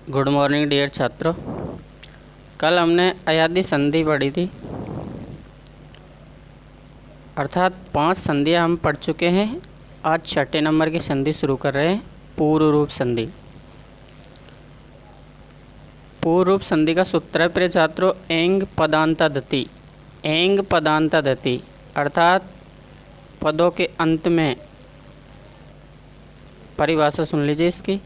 Good morning dear छात्रों। कल हमने अयादी संधि पढ़ी थी, अर्थात 5 संधियाँ हम पढ़ चुके हैं। आज छठे नंबर की संधि शुरू कर रहे हैं, पूर्व रूप संधि। पूर्व रूप संधि का सूत्र है प्रिय छात्रों, एंग पदांतादति। एंग पदांतादति अर्थात पदों के अंत में, परिभाषा सुन लीजिए इसकी,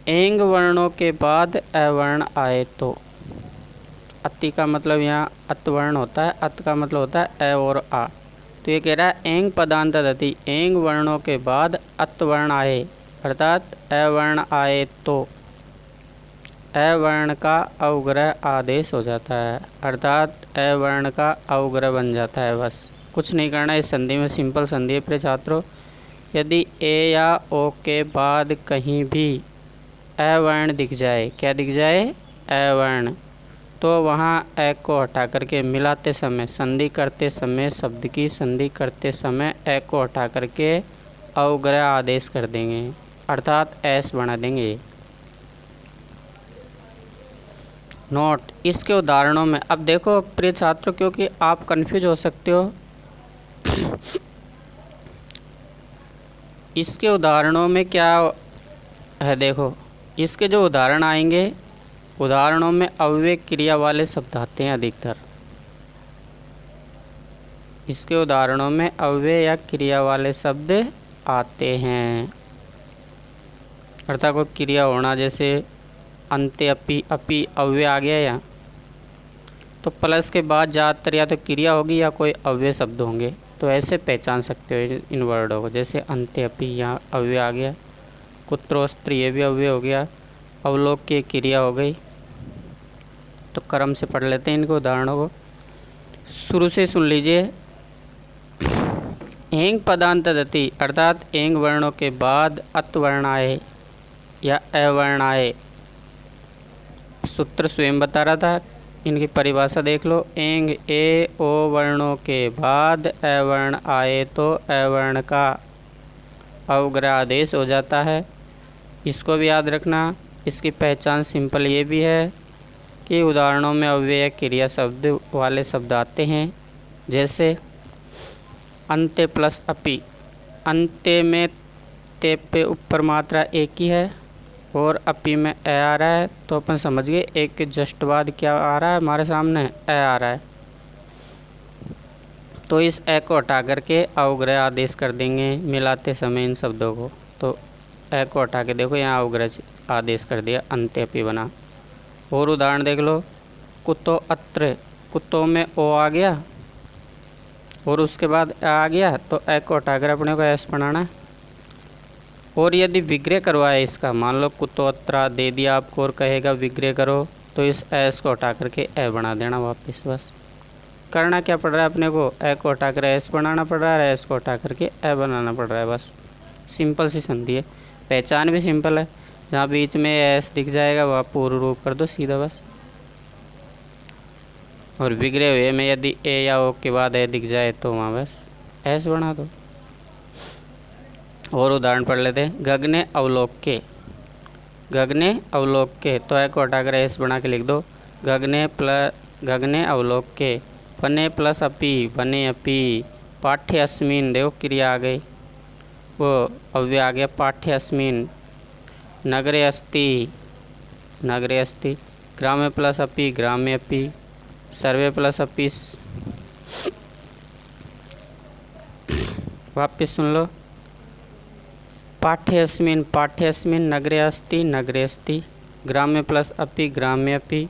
एंग वर्णों के बाद अवर्ण आए तो। अति का मतलब यहाँ अत वर्ण होता है, अत का मतलब होता है अ और आ। तो ये कह रहा है एंग पदांतादति, एंग वर्णों के बाद अत वर्ण आए अर्थात अवर्ण आए तो अवर्ण का अवग्रह आदेश हो जाता है, अर्थात अवर्ण का अवग्रह बन जाता है। बस कुछ नहीं करना इस संधि में, सिंपल संधि है प्रिय छात्रों। यदि ए या ओ के बाद कहीं भी अवर्ण दिख जाए, क्या दिख जाए? अवर्ण, तो वहाँ अ को हटा करके मिलाते समय, संधि करते समय, शब्द की संधि करते समय अ को हटा करके अवग्रह आदेश कर देंगे, अर्थात एस बना देंगे। नोट इसके उदाहरणों में, अब देखो प्रिय छात्रों, क्योंकि आप कंफ्यूज हो सकते हो, इसके उदाहरणों में क्या है, देखो इसके जो उदाहरण आएंगे, उदाहरणों में अव्यय क्रिया वाले शब्द आते हैं अधिकतर। इसके उदाहरणों में अव्यय या क्रिया वाले शब्द आते हैं, अर्थात कोई क्रिया होना, जैसे अंत्य अपि, अपि अव्यय आ गया या तो प्लस के बाद ज़्यादातर या तो क्रिया होगी या कोई अव्यय शब्द होंगे, तो ऐसे पहचान सकते हो इन वर्डों को। जैसे अंत्य अपि यहाँ अव्यय आ गया, कुत्रोस्त्र ये भी अव्यय हो गया, अवलोक की क्रिया हो गई। तो क्रम से पढ़ लेते हैं इनको उदाहरणों को, शुरू से सुन लीजिए। एंग पदांतादति अर्थात एंग वर्णों के बाद अत वर्ण आए या अवर्ण आए। सूत्र स्वयं बता रहा था, इनकी परिभाषा देख लो। एंग ए ओ वर्णों के बाद अवर्ण आए तो अवर्ण का अवग्रह आदेश हो जाता है, इसको भी याद रखना। इसकी पहचान सिंपल ये भी है कि उदाहरणों में अव्यय क्रिया शब्द वाले शब्द आते हैं, जैसे अंत्य प्लस अपि। अंत्य में ते पे ऊपर मात्रा एक ही है और अपि में ए आ रहा है, तो अपन समझ गए एक के जस्ट बाद क्या आ रहा है हमारे सामने, ए आ रहा है। तो इस ए को हटा करके अवग्रह आदेश कर देंगे मिलाते समय इन शब्दों को। तो ए को हटा के देखो यहाँ अवग्रह आदेश कर दिया, अंत्य अपि बना। और उदाहरण देख लो, कुतो अत्र, कुत्तों में ओ आ गया और उसके बाद ए आ गया, तो ए को हटा कर अपने को एस बनाना। और यदि विग्रह करवाए इसका, मान लो कुतोत्रा दे दिया आपको और कहेगा विग्रह करो, तो इस एस को हटा करके ए बना देना वापस। बस करना क्या पड़ रहा है अपने को, ए को हटा कर एस बनाना पड़ रहा है, एस को हटा करके ए बनाना पड़ रहा है। बस सिंपल सी संधि है, पहचान भी सिंपल है। जहाँ बीच में एस दिख जाएगा वहाँ पूर्व रूप कर दो सीधा बस। और विग्रह हुए में यदि ए या ओ के बाद ए दिख जाए तो वहाँ बस एस बना दो। और उदाहरण पढ़ लेते हैं। गगने अवलोक के, गगने अवलोक के, तो ए को हटाकर एस बना के लिख दो। गगने अवलोक के, वने प्लस अपि, वने अपि, पाठ्य अस्मिन, देखो क्रिया आ गई, वो अव्यय आ गया, पाठ्य अस्मिन, नगरे अस्ति, नगरे अस्ति, ग्रामे प्लस अपि, ग्रामे अपि, सर्वे प्लस अपि। वापिस सुन लो, पाठ्यस्मिन्, पाठ्यस्मिन्, नगरे अस्ति, नगरे अस्ति, ग्रामे प्लस अपि, ग्रामे अपि,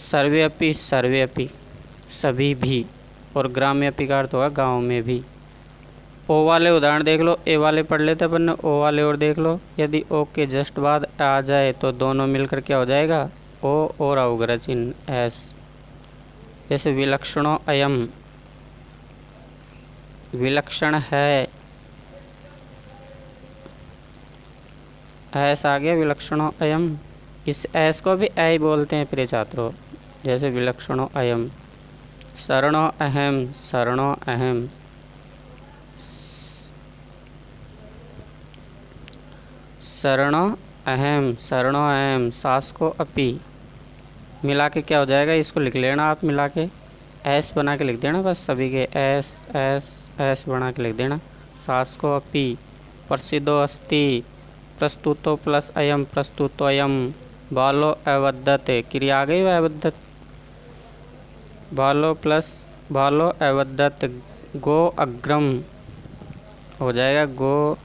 सर्वे अपि, सर्वे अपि, सभी भी, और ग्रामे अपि का अर्थ होगा गाँव में भी। ओ वाले उदाहरण देख लो, ए वाले पढ़ लेते अपन ने, ओ वाले और देख लो। यदि ओ के जस्ट बाद आ जाए तो दोनों मिलकर क्या हो जाएगा, ओ और अवग्रह चिन्ह एस। जैसे विलक्षणो अयम, विलक्षण है, एस आ गया, विलक्षणो अयम। इस एस को भी ऐ बोलते हैं प्रिय छात्रों, जैसे विलक्षणो अयम। शरणो अहम, शरणो अहम, शरणो अहम, शरणो अहम, शासको अपि, मिला के क्या हो जाएगा, इसको लिख लेना आप मिला के, एस बना के लिख देना बस सभी के, एस एस एस बना के लिख देना। शासको अपि, प्रसिद्धो अस्ति, प्रस्तुतो प्लस अयम, प्रस्तुतो अयम, बालो अवदत, क्रिया आ गई वह अवदत, बालो प्लस बालो अवदत, गो अग्रम हो जाएगा, गो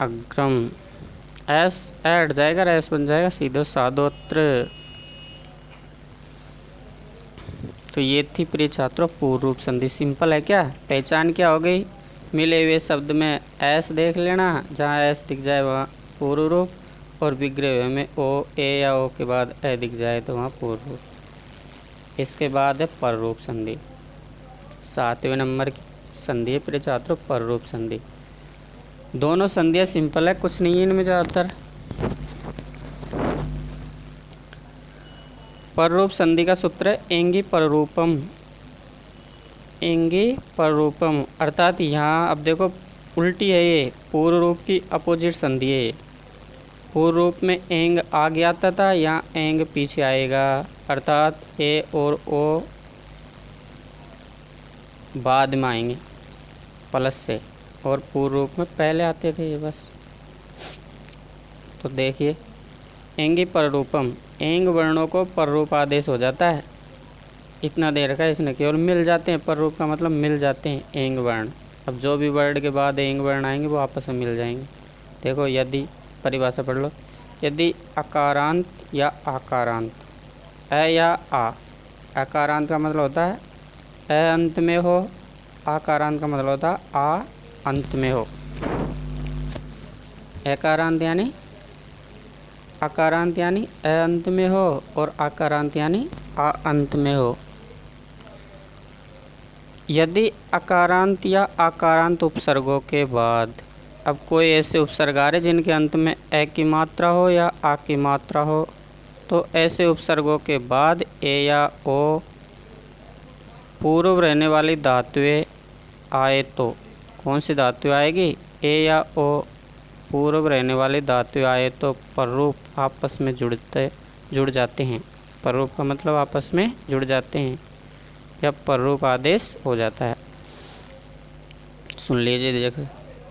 अग्रम, एस ऐड जाएगा, एस बन जाएगा सीधो सादोत्र। तो ये थी प्रिय छात्रों पूर्व रूप संधि। सिंपल है क्या, पहचान क्या हो गई, मिले हुए शब्द में एस देख लेना, जहाँ एस दिख जाए वहाँ पूर्व रूप, और बिगड़े हुए में ओ ए या ओ के बाद ए दिख जाए तो वहाँ पूर्व रूप। इसके बाद है पर रूप संधि, 7वें नंबर की संधि है प्रिय छात्रों पर रूप संधि। दोनों संधियाँ सिंपल है, कुछ नहीं है इनमें ज़्यादातर। पर रूप संधि का सूत्र है एंगी पररूपम, एंगी पररूपम, अर्थात यहाँ अब देखो उल्टी है, ये पूर्व रूप की अपोजिट संधि है। पूर्व रूप में एंग आगे आता था, यहाँ एंग पीछे आएगा, अर्थात ए और ओ बाद में आएंगे प्लस से, और पूर्व रूप में पहले आते थे ये बस। तो देखिए एंगी पररूपम, एंग वर्णों को पररूप आदेश हो जाता है, इतना दे रखा है इसने, केवल मिल जाते हैं, पररूप का मतलब मिल जाते हैं एंग वर्ण। अब जो भी वर्ड के बाद एंग वर्ण आएंगे वो आपस में मिल जाएंगे। देखो यदि परिभाषा पढ़ लो, यदि अकारांत या आकारांत, अ या आ, अकारांत का मतलब होता है अ अंत में हो, आकारांत का मतलब होता है आ अंत में हो। अकारांत यानी अकारांत यानी अ अंत में हो, और आकारांत यानी आ अंत में हो। यदि अकारांत या आकारांत उपसर्गों के बाद, अब कोई ऐसे उपसर्ग आ रहे जिनके अंत में ए की मात्रा हो या आ की मात्रा हो, तो ऐसे उपसर्गों के बाद ए या ओ पूर्व रहने वाली धातुएं आए तो कौन सी धातु आएगी, ए या ओ पूर्व रहने वाली धातु आए तो पररूप आपस में जुड़ जाते हैं। पररूप का मतलब आपस में जुड़ जाते हैं, या पररूप आदेश हो जाता है। सुन लीजिए, देखो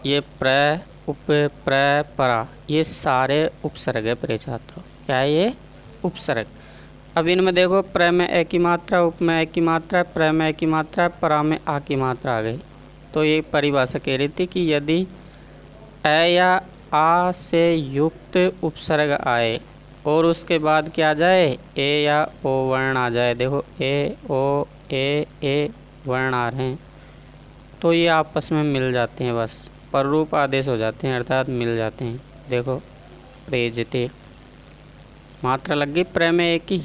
ये प्र, उप, प्र, परा, ये सारे उपसर्ग है प्रिय छात्रों। क्या है ये, उपसर्ग। अब इनमें देखो प्र में ए की मात्रा, उप में ए की मात्रा, प्र में ए की मात्रा, परा में आ की मात्रा आ गई। तो ये परिभाषा कह रही थी कि यदि अ या आ से युक्त उपसर्ग आए और उसके बाद क्या आ जाए, ए या ओ वर्ण आ जाए, देखो ए ओ ए वर्ण आ रहे हैं, तो ये आपस में मिल जाते हैं, बस पररूप आदेश हो जाते हैं, अर्थात मिल जाते हैं। देखो प्रेजते, मात्रा लग गई प्र में एक ही,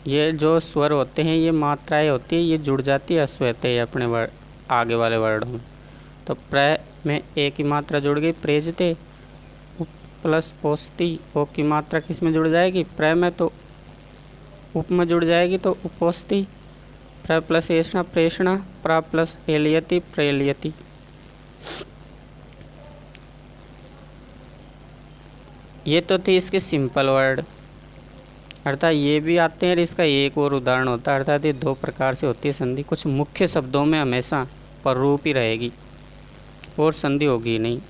ये जो स्वर होते हैं ये मात्राएं होती है, ये जुड़ जाती है अस्वते अपने वर्ड आगे वाले वर्डों में। तो प्र में ए की मात्रा जुड़ गई प्रेजते, उप प्लस पोस्ती, ओ की मात्रा किस में जुड़ जाएगी, प्र में, तो उप में जुड़ जाएगी तो उपोस्ती, प्र प्लस एषणा प्रेषणा, प्रा प्लस एलियति प्रेलियति। ये तो थी इसके सिंपल वर्ड, अर्थात ये भी आते हैं, और इसका एक और उदाहरण होता है, अर्थात ये दो प्रकार से होती है संधि। कुछ मुख्य शब्दों में हमेशा पररूप ही रहेगी और संधि होगी नहीं।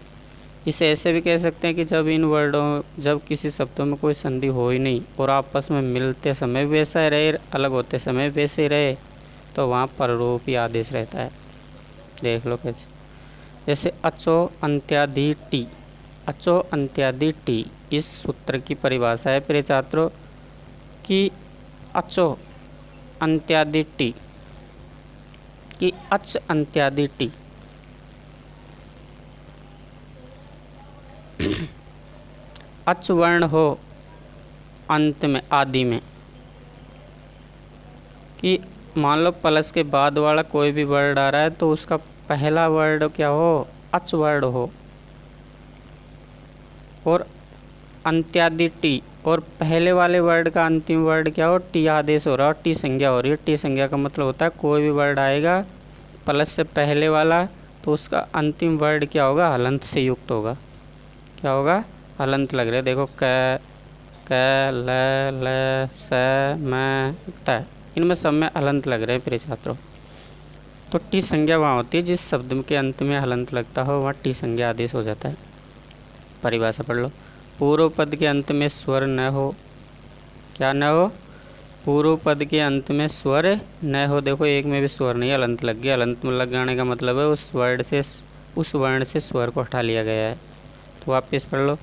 इसे ऐसे भी कह सकते हैं कि जब इन वर्डों, जब किसी शब्दों में कोई संधि हो ही नहीं और आपस में मिलते समय वैसा ही रहे, अलग होते समय वैसे ही रहे, तो वहाँ पररूप ही आदेश रहता है। देख लो कैसे, जैसे अचो अंत्यादि टी, अचो अंत्यादि टी, इस सूत्र की परिभाषा है प्रिय छात्रों कि अचो अंत्यादि टी, कि अच अंत्यादि टी, अच वर्ण हो अंत में, आदि में, कि मान लो प्लस के बाद वाला कोई भी वर्ड आ रहा है तो उसका पहला वर्ड क्या हो, अच वर्ड हो, और अंत्यादि टी, और पहले वाले वर्ड का अंतिम वर्ड क्या हो, टी आदेश हो रहा हो, टी संज्ञा हो रही है। टी संज्ञा का मतलब होता है कोई भी वर्ड आएगा प्लस से पहले वाला तो उसका अंतिम वर्ड क्या होगा, हलंत से युक्त होगा। क्या होगा, हलंत लग रहे। देखो क, ल, स, म, त, इनमें सब में हलंत लग रहे हैं प्रिय छात्रों। तो टी संज्ञा वहाँ होती है जिस शब्द के अंत में हलंत लगता हो, वहाँ टी संज्ञा आदेश हो जाता है। परिभाषा पढ़ लो। पूर्व पद के अंत में स्वर न हो, क्या न हो, पूर्व पद के अंत में स्वर न हो। देखो एक में भी स्वर नहीं, हलंत लग गया। हलंत में लग जाने का मतलब है उस वर्ण से स्वर को हटा लिया गया है। तो वापस पढ़ लो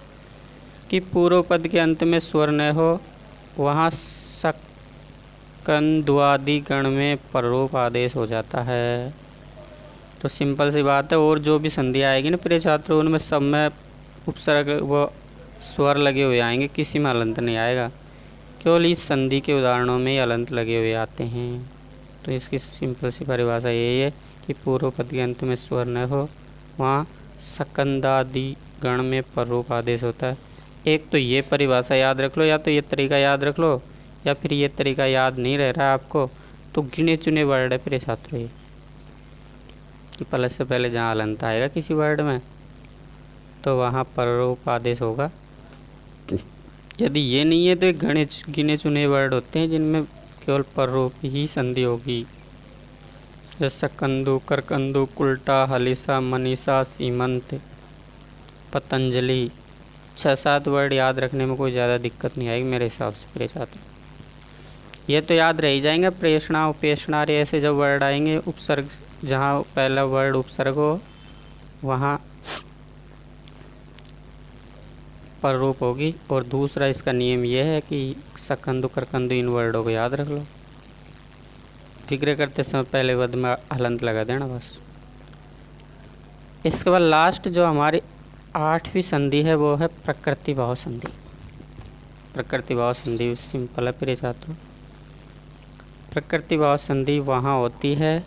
कि पूर्व पद के अंत में स्वर न हो, वहाँ सकंद्वादि गण में पररूप आदेश हो जाता है। तो सिंपल सी बात है। और जो भी संधि आएगी ना प्रिय छात्रों, उनमें सब में उपसर्ग व स्वर लगे हुए आएंगे, किसी में हलंत नहीं आएगा। केवल इस संधि के उदाहरणों में ही हलंत लगे हुए आते हैं। तो इसकी सिंपल सी परिभाषा यही है कि पूर्व पद के अंत में स्वर न हो, वहाँ सकंदादि गण में पररूप आदेश होता है। एक तो ये परिभाषा याद रख लो, या तो ये तरीका याद रख लो, या फिर ये तरीका याद नहीं रह रहा है आपको तो गिने चुने वर्ड है प्रिय छात्रों ये, कि प्लस से पहले जहाँ हलंत आएगा किसी वर्ड में तो वहाँ पररूप आदेश होगा। यदि ये नहीं है तो एक गिने चुने वर्ड होते हैं जिनमें केवल पररूप ही संधि होगी, जैसे कंदु, करकंदु, कुल्टा, हलीसा, मनीषा, सीमंत, पतंजलि। 6-7 वर्ड याद रखने में कोई ज़्यादा दिक्कत नहीं आएगी मेरे हिसाब से प्रिय छात्रों। ये तो याद रह ही जाएंगे। प्रेषणा, उपेषणा ऐसे जब वर्ड आएंगे, उपसर्ग जहाँ पहला वर्ड उपसर्ग हो वहाँ पररूप होगी। और दूसरा इसका नियम यह है कि सकंदु, करकंदु इन वर्डों को याद रख लो। विग्रह करते समय पहले पद में हलंत लगा देना बस। इसके बाद लास्ट जो हमारी 8वीं संधि है वो है प्रकृति भाव संधि। प्रकृति भाव संधि सिंपल है प्रिय छात्रों। प्रकृति भाव संधि वहाँ होती है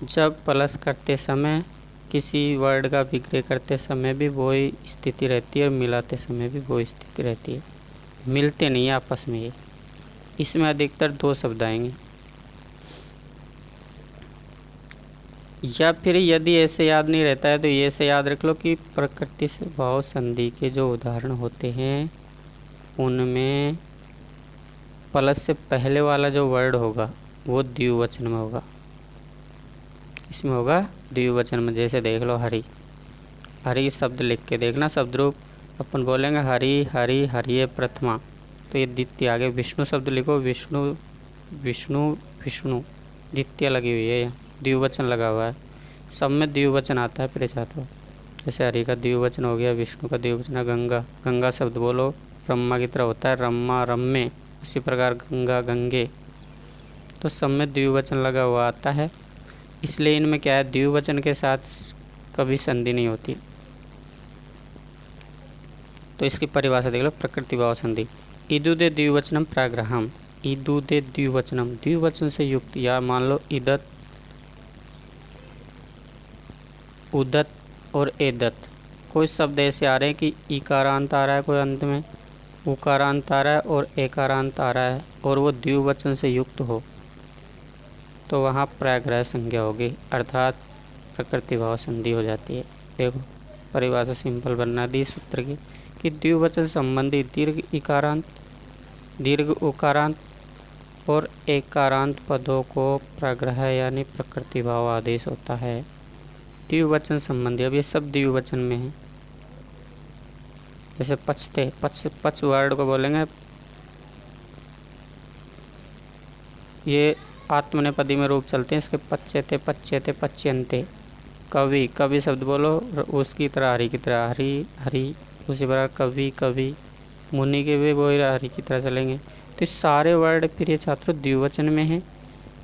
जब प्लस करते समय किसी वर्ड का विग्रह करते समय भी वही स्थिति रहती है और मिलाते समय भी वही स्थिति रहती है, मिलते नहीं आपस में ये। इसमें अधिकतर 2 शब्द आएंगे। या फिर यदि ऐसे याद नहीं रहता है तो ये से याद रख लो कि प्रकृति से भाव संधि के जो उदाहरण होते हैं उनमें प्लस से पहले वाला जो वर्ड होगा वो द्विवचन में होगा। इसमें होगा द्विवचन में। जैसे देख लो हरि, हरि शब्द लिख के देखना शब्द रूप। अपन बोलेंगे हरि हरि हरिये प्रथमा, तो ये द्वितीय आगे। विष्णु शब्द लिखो, विष्णु विष्णु विष्णु, द्वितीय लगी हुई है, यहाँ द्विवचन लगा हुआ है। सब में द्विवचन आता है प्रिय छात्रों। जैसे हरि का द्विवचन हो गया, विष्णु का द्विवचन है गंगा, गंगा शब्द बोलो ब्रह्मा की तरह होता है, रम्मा रम्मे। इसी प्रकार गंगा गंगे, तो सब में द्विवचन लगा हुआ आता है। इसलिए इनमें क्या है, द्विवचन के साथ कभी संधि नहीं होती। तो इसकी परिभाषा देख लो, प्रकृति भाव संधि। इदुदे द्विवचनम प्राग्रहम, इदुदे द्विवचनम, द्विवचन से युक्त। या मान लो इदत, उदत और एदत। कोई शब्द ऐसे आ रहे हैं कि इकारांत आ रहा है कोई अंत में, उकारांत आ रहा है और एकारांत आ रहा है, और वो द्विवचन से युक्त हो तो वहाँ प्राग्रह संज्ञा होगी, अर्थात प्रकृति भाव संधि हो जाती है। देखो परिभाषा सिंपल बनना दी सूत्र की कि द्विवचन संबंधी दीर्घ इकारांत, दीर्घ उकारांत और एकारांत पदों को प्राग्रह यानी प्रकृति भाव आदेश होता है। द्विवचन संबंधी, अब ये सब द्विवचन में है। जैसे पचते, पच वर्ड को बोलेंगे, ये आत्मनेपदी में रूप चलते हैं इसके। पच्चेते पच्चेते पच्यन्ते। कवि, कवि शब्द बोलो उसकी तरह, हरि की तरह, हरि हरि। उसी प्रकार कवि कवि, मुनि के भी वो हरि की तरह चलेंगे। तो ये सारे वर्ड प्रिय छात्रों द्विवचन में हैं,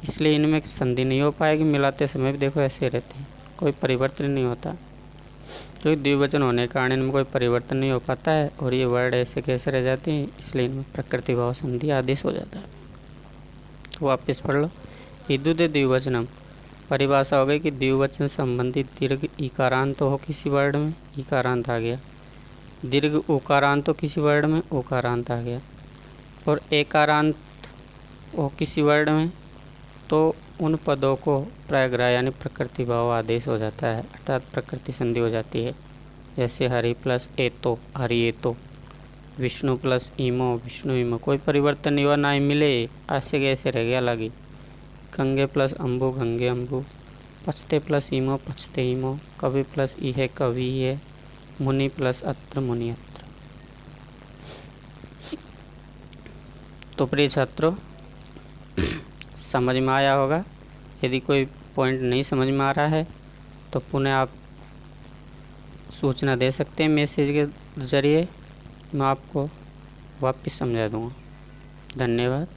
इसलिए इनमें संधि नहीं हो पाएगी। मिलाते समय भी देखो ऐसे रहते हैं, कोई परिवर्तन नहीं होता। तो द्विवचन होने के कारण इनमें कोई परिवर्तन नहीं हो पाता है और ये वर्ड ऐसे कैसे रह जाते हैं, इसलिए इनमें प्रकृति भाव संधि आदेश हो जाता है। तो वापस पढ़ लो, इदुदे द्विवचनम। परिभाषा हो गई कि द्विवचन संबंधी दीर्घ इकारांत हो किसी वर्ड में, इकारांत आ गया। दीर्घ उकारांत हो किसी वर्ड में, उकारांत आ गया। और एकारांत हो किसी वर्ड में तो उन पदों को प्राग्रह यानी प्रकृति भाव आदेश हो जाता है, अर्थात प्रकृति संधि हो जाती है। जैसे हरि प्लस एतो हरिएतो, विष्णु प्लस ईमो विष्णु ईमो, कोई परिवर्तन नहीं हुआ ना ही मिले, ऐसे कैसे रह गया अलग ही। गंगे प्लस अम्बु गंगे अम्बु, पछते प्लस ईमो पछते ईमो, कवि प्लस इहे कवि है, मुनि प्लस अत्र मुनि अत्र। तो प्रिय छात्रों, समझ में आया होगा। यदि कोई पॉइंट नहीं समझ में आ रहा है तो पुनः आप सूचना दे सकते हैं मैसेज के ज़रिए, मैं आपको वापस समझा दूँगा। धन्यवाद।